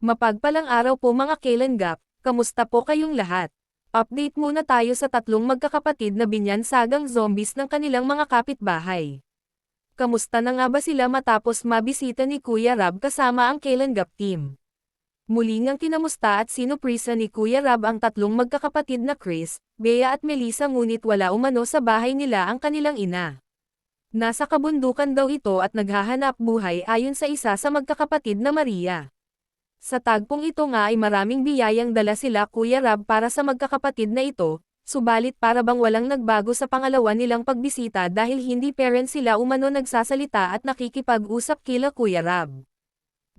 Mapagpalang araw po mga Kalenggap, kamusta po kayong lahat? Update muna tayo sa tatlong magkakapatid na binyansagang zombies ng kanilang mga kapitbahay. Kamusta na nga ba sila matapos mabisita ni Kuya Rab kasama ang Kalenggap team? Muli ngang kinamusta at sinuprisa ni Kuya Rab ang tatlong magkakapatid na Chris, Bea at Melissa ngunit wala umano sa bahay nila ang kanilang ina. Nasa kabundukan daw ito at naghahanap buhay ayon sa isa sa magkakapatid na Maria. Sa tagpong ito nga ay maraming biyayang dala sila Kuya Rab para sa magkakapatid na ito, subalit para bang walang nagbago sa pangalawa nilang pagbisita dahil hindi parents sila umano nagsasalita at nakikipag-usap kila Kuya Rab.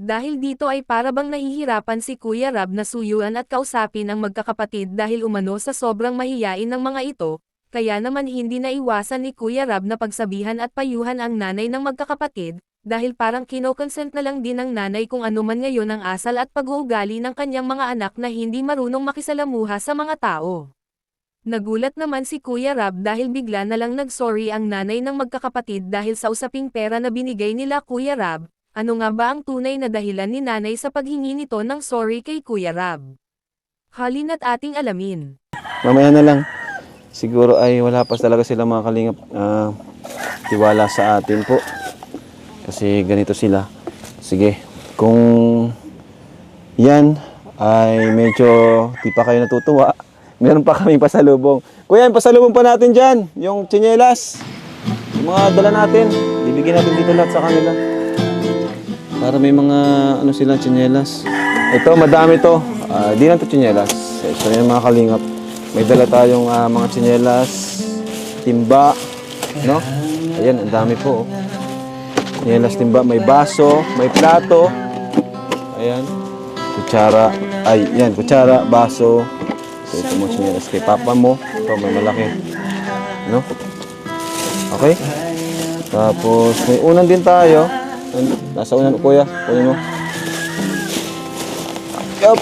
Dahil dito ay para bang nahihirapan si Kuya Rab na suyuan at kausapin ang magkakapatid dahil umano sa sobrang mahiyain ng mga ito, kaya naman hindi naiwasan ni Kuya Rab na pagsabihan at payuhan ang nanay ng magkakapatid, dahil parang kinokonsent na lang din ng nanay kung ano man ngayon ang asal at pag-uugali ng kanyang mga anak na hindi marunong makisalamuha sa mga tao. Nagulat naman si Kuya Rab dahil bigla na lang nag-sorry ang nanay ng magkakapatid dahil sa usaping pera na binigay nila Kuya Rab. Ano nga ba ang tunay na dahilan ni nanay sa paghingi nito ng sorry kay Kuya Rab? Halina't ating alamin. Mamaya na lang. Siguro ay wala pa talaga sila mga kalingap tiwala sa atin po. Kasi ganito sila. Sige, kung yan ay medyo di pa kayo natutuwa, meron pa kaming pasalubong. Kuya, yung pasalubong pa natin dyan, yung tsinelas. Yung mga dala natin, bibigyan natin dito lahat sa kanila. Para may mga ano silang tsinelas. Ito, madami to. Di lang to tsinelas. Ito yung mga kalingap. May dala tayong mga tsinelas, timba, no? Ayan, ang dami po. Tsinelas, timba, may baso, may plato. Ayan. Kutsara. Ay, yan, kutsara, baso. So, ito mo tsinelas kay papa mo. Ito, may malaki. No? Okay? Tapos, may unan din tayo. Nasa unan, kuya. Kunin mo. Yup.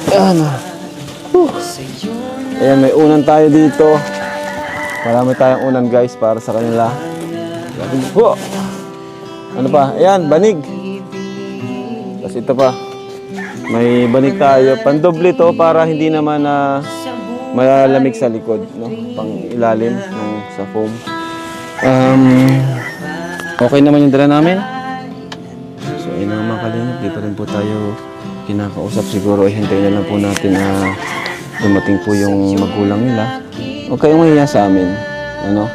Ayan. Ayan, may unan tayo dito. Marami tayong unan, guys, para sa kanila. Ano pa? Ayan, banig. Tapos ito pa. May banig tayo. Pandoble to para hindi naman malamig sa likod, no? Pang ilalim ng sa foam. Okay naman yung dala namin. So, ayun nga mga kalingap. Di pa rin po tayo kinakausap. Siguro ay hintayin na lang po natin dumating po yung magulang nila. Huwag kayong mahiya sa amin. Ano?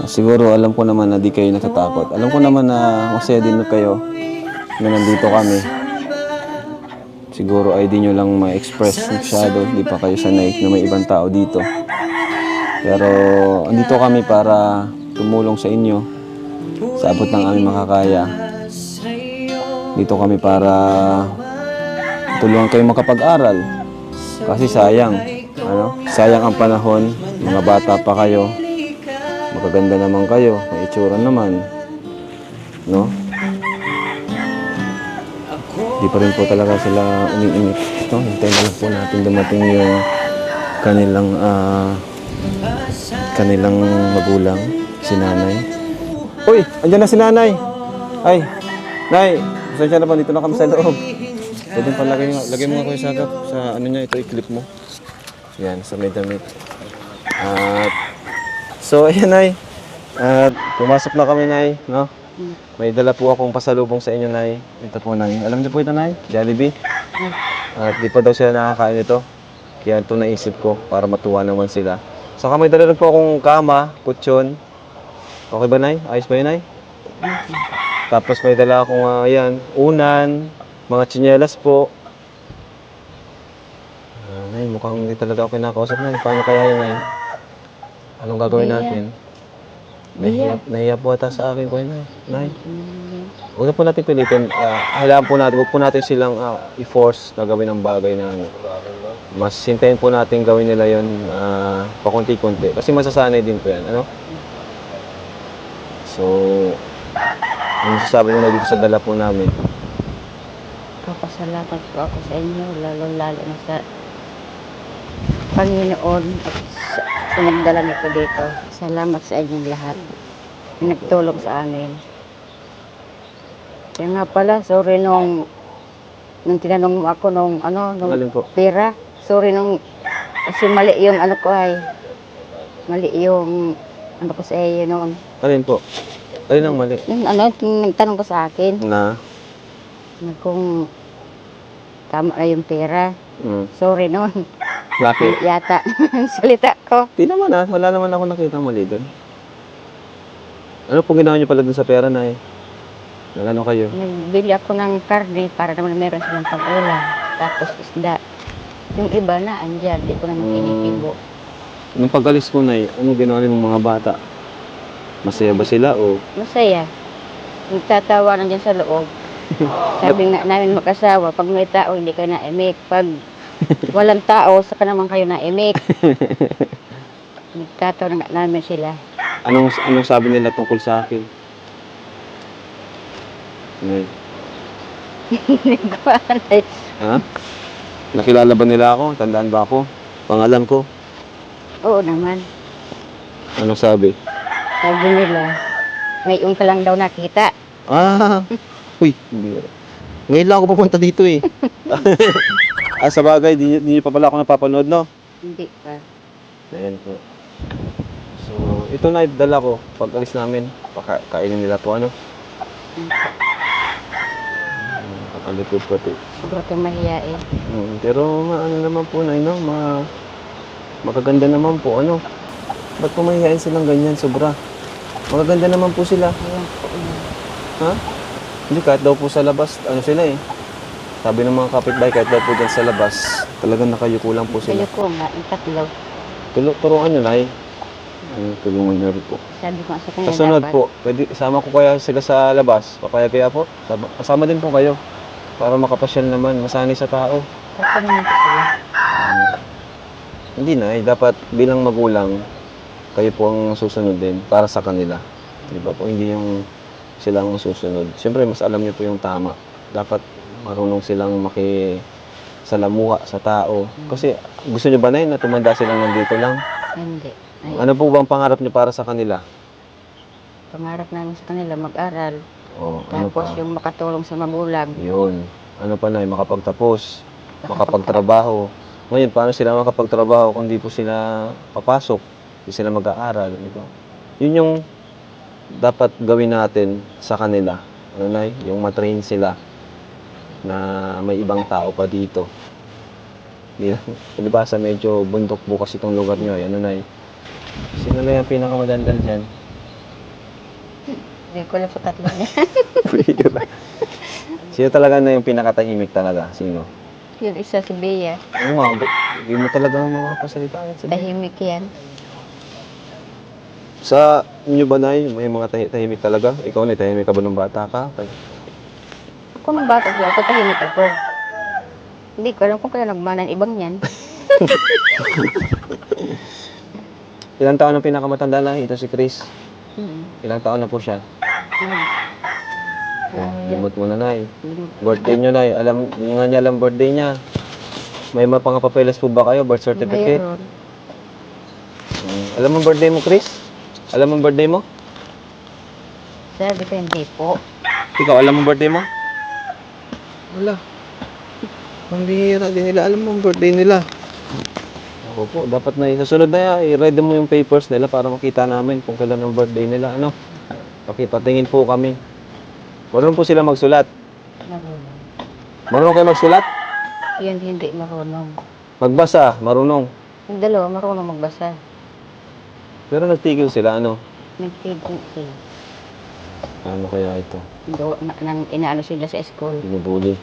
Siguro alam ko naman na di kayo natatakot. Alam ko naman na masaya din kayo na nandito kami. Siguro ay di nyo lang ma-express masyado. Di pa kayo sanay na may ibang tao dito. Pero andito kami para tumulong sa inyo sa abot ng aming makakaya. Dito kami para tulungan kayo makapag-aral. Kasi sayang, sayang ang panahon, mga bata pa kayo, magaganda naman kayo, may itsura naman, no? Di pa rin po talaga sila umiingit. Ito, hintayin na lang po natin dumating yung kanilang magulang, si nanay. Uy, andyan na si nanay. Ay, nay, pasensya na po, dito na kami sa loob. Pwede pa lagay mo nga ko yung sagap sa ano niya, ito i-clip mo. Yan, sa may damit. At, so ayan nay. At pumasok na kami nay, no? May dala po akong pasalubong sa inyo nay. Ito po nay. Alam niyo po ito nay? Jollibee. At di pa daw sila nakakain ito. Kaya ito naisip ko para matuwa naman sila. Saka may dala rin po akong kama, kutsyon. Okay ba nay? Ayos ba yun nay? Tapos may dala akong ayan, unan, mga tsinelas po. Nay, mukhang hindi talaga ako kinakausap nay. Paano kaya yun nay? Anong gagawin natin? Nahiya po ata sa akin ko nay. Nay. Huwag na po natin pilitin. Huwag po natin silang i-force na gawin ang bagay na mas hintayin po natin gawin nila yun pakunti-kunti. Kasi masasanay din po yan. Ano? So, ano masasabi nyo na dito sa dala po namin? Papasalamat po ako sa inyo, lalo-lalo na sa Panginoon at sa nagdala nito dito. Salamat sa inyong lahat. Nagtulong sa amin. Kaya nga pala, sorry nung nung tinanong mo ako nung nung Alin po? pera. Sorry nung, kasi mali yung ano ko ay, mali yung ano ko sa iyo noon. Alin po? Alin ang mali? Yung nagtanong ko sa akin, Na? na kung tama na yung pera. Mm. Sorry noon. Bakit? Yata, salita ko. Di naman wala naman ako nakita mali doon. Ano po ginawa niyo pala dun sa pera na Nagano kayo? Nagbili ako ng karne para naman meron silang pag-ulam. Tapos isda. Yung iba na, andyan. Di ko naman kinikibo. Nung pag-alis ko na ano ginawa ng mga bata? Masaya ba sila o? Masaya. Nagtatawa na dyan sa loob. Sabi nga namin mag-asawa, pag may tao, hindi kayo na-emik. Pag walang tao, saka naman kayo na-emik. Nagtatawa na nga namin sila. Anong sabi nila tungkol sa akin? Nay. Hindi ko alam. Ha? Nakilala ba nila ako? Tandaan ba ako? Pangalan ko? Oo naman. Anong sabi? Sabi nila, ngayon ka lang daw nakita. Ah! Uy, bira. Ngayon lang ako pupunta dito eh. Sa bagay, di niyo pa pala ako napapanood, no? Hindi pa. Ayan po. So, ito na dala ko. Pag alis namin, kainin nila to ano? Kakalipod pati. Sobrang kang mahiyain. Pero ano naman po na, no? Magaganda naman po, ano? Ba't po mahihain silang ganyan, sobra? Magaganda naman po sila. Ayan po. Ha? Hindi, kahit daw po sa labas, ano sila eh. Sabi ng mga kapitbahay, kahit daw po dyan sa labas, talagang nakayuko lang po sila. Kayo ko nga, yung tatlo. Turuan nyo, Nay. Tulungan nyo rin po. Sabi ko nga sa kanya Sa sunod dapat. po, pwede, isama ko kaya sila sa labas. Papayag kaya po. Kasama din po kayo. Para makapasyal naman, masanay sa tao. Tapos naman po sila. Hindi na, dapat bilang magulang, kayo po ang susunod din para sa kanila. Di ba po? Hindi yung sila ang susunod. Siyempre, mas alam niyo po yung tama. Dapat marunong silang makisalamuha sa tao. Kasi gusto niyo ba na tumanda silang nandito lang? Hindi. Ay, Ano po bang pangarap niyo para sa kanila? pangarap namin sa kanila mag-aral. O, ano Tapos pa? yung makatulong sa magulang. Yun. Ano pa na, makapagtapos, makapagtrabaho. Ngayon, paano sila makapagtrabaho kung di po sila papasok, di sila mag-aaral, di ba? Yun yung dapat gawin natin sa kanila. Ano na, yung matrain sila na may ibang tao pa dito. Di ba sa medyo bundok bukas itong lugar nyo, ano na, sino na yung pinakamadaldal dyan? Hindi ko lang po tatlo niya. Sino talaga na yung pinakatahimik talaga? Sino? Yung isa si Bea. Oo nga, hindi mo talaga makapasalita yan sa Tahimik yan. Sa inyo ba, Nay, may mga tahimik talaga? Ikaw na, tahimik ka ba nung bata ka? Kung nung bata siya, ako tahimik ako. Hindi ko alam kung kaya nagmanan ibang yan. Ilang taon ang pinakamatanda na? Ito si Chris. Hmm. Ilang taon na po siya? Ah, Limot mo na, Nay. Birthday nyo, Nay. Hindi nga niya alam birthday niya. May mga pangapapeles po ba kayo? Birth certificate? Mayroon. Alam mo birthday mo, Chris? Alam mo birthday mo? Sabi ko hindi po. Ikaw, alam mo birthday mo? Wala. Ang bihira, di nila alam mo ang birthday nila. Ako po, dapat na sa sunod na i-ready mo yung papers nila para makita namin kung kailan ang birthday nila. Ano? Patingin po kami. Marunong po sila magsulat. Marunong. Marunong kayo magsulat? Yan hindi marunong. Magbasa, marunong. Yung dalawa marunong magbasa. Pero nagtigil sila, ano? Nagtigil sila. Ano kaya ito? Nang inaano sila sa school. Binubuli.